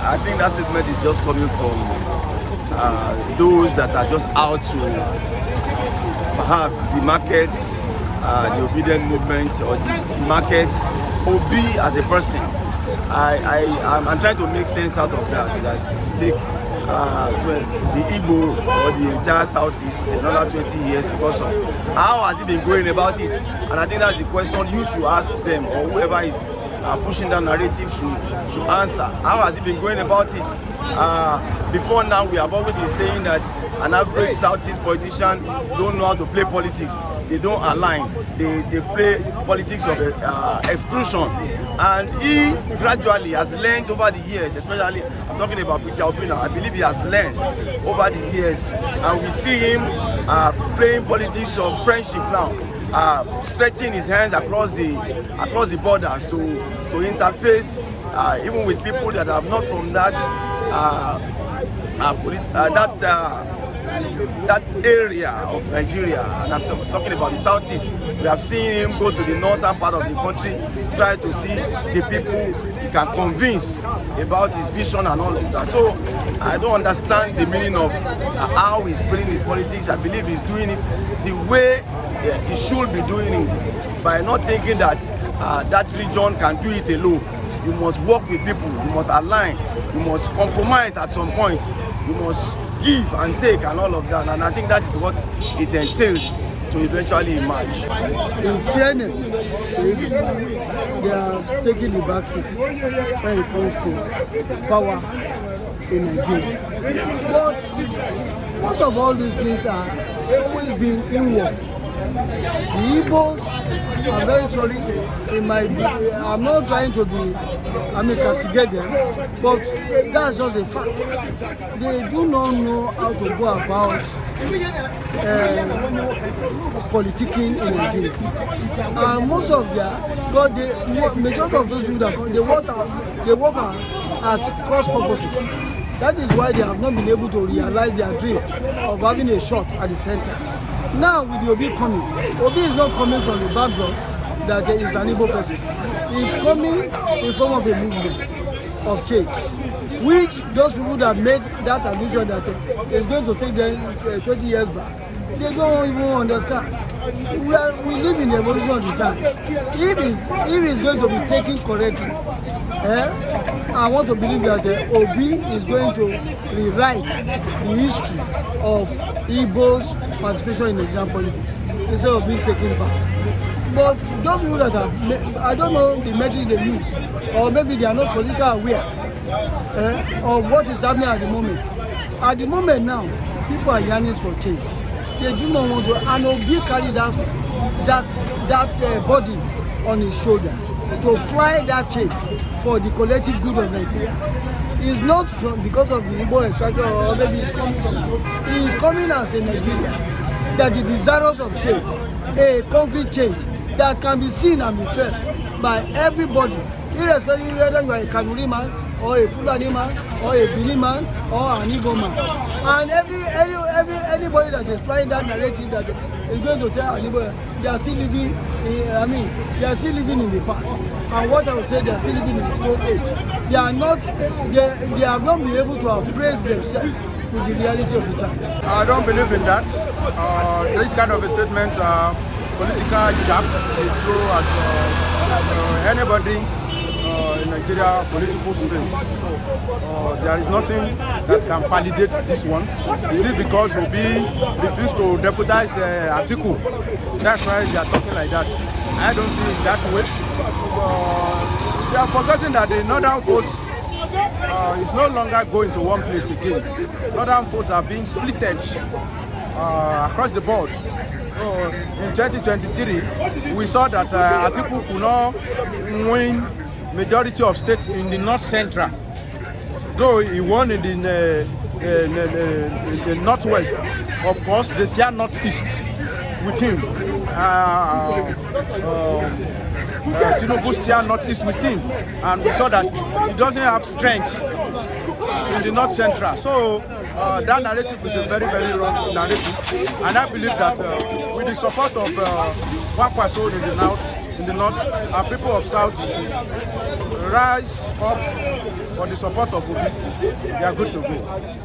I think that statement is just coming from those that are just out to perhaps the market, the obedient movement, or the market, Obi as a person. I'm trying to make sense out of that. That to take the Igbo or the entire Southeast another 20 years because of how has he been going about it? And I think that's the question you should ask them, or whoever is pushing that narrative should answer. How has he been going about it? Before now, we have always been saying that an average Southeast politician don't know how to play politics. They don't align. They play politics of exclusion. And he gradually has learned over the years, especially I'm talking about Peter Obi now. I believe he has learned over the years, and we see him playing politics of friendship now. Stretching his hands across the borders to interface even with people that are not from that area of Nigeria. And I'm talking about the Southeast. We have seen him go to the northern part of the country, try to see the people he can convince about his vision and all of that. So I don't understand the meaning of how he's playing his politics. I believe he's doing it the way he should be doing it, by not thinking that that region can do it alone. You must work with people, you must align, you must compromise at some point, you must give and take and all of that. And I think that is what it entails to eventually emerge. In fairness to Igbos, they are taking the backseat when it comes to power in Nigeria. But most of all these things are always been inward. The Igbos, I'm very sorry, it might be, I'm not trying to be, castigate them, but that's just a fact. They do not know how to go about politicking in Nigeria. And most of them, majority of those people that come, they work at cross purposes. That is why they have not been able to realize their dream of having a shot at the center. Now with the Obi coming, Obi is not coming from the background that he is an Igbo person. He is coming in form of a movement of change, which those people that made that allusion that it's going to take them 20 years back, they don't even understand. We live in the evolution of the time. If it's going to be taken correctly, I want to believe that Obi is going to rewrite the history of Igbo's participation in Nigerian politics instead of being taken back. But those people that are, I don't know the metrics they use, or maybe they are not politically aware of what is happening at the moment. At the moment now, people are yearning for change. They do not want to, and Obi carry that burden on his shoulder to fly that change for the collective good of Nigeria. It's not because of the Igbo extraction, or maybe it's coming from. He is coming as a Nigerian that is desirous of change, a concrete change that can be seen and be felt by everybody, irrespective of whether you are a Kanuri man, or a Fulani man, or a Bini man, or an Igbo man. And anybody that is flying that narrative that is going to tell an Igbo, they are still living they are still living in the past. And what I would say, they are still living in the stone age. They have not been able to appraise themselves with the reality of the time. I don't believe in that. This kind of a statement, political jab, they throw at anybody in Nigeria political space. So there is nothing that can validate this one. Is it because Obi refused to deputize Atiku? That's why they are talking like that. I don't see it that way. They are forgetting that the northern votes is no longer going to one place again. Northern votes are being splitted across the board. So in 2023, we saw that Atiku could not win majority of states in the north central. Though he won in the northwest, of course, they share northeast with him. Tinubu share northeast with him, and we saw that he doesn't have strength in the north central. So that narrative is a very, very wrong narrative, and I believe that with the support of Wakwaso in the north, our people of South rise up for the support of Obi, they are good to go.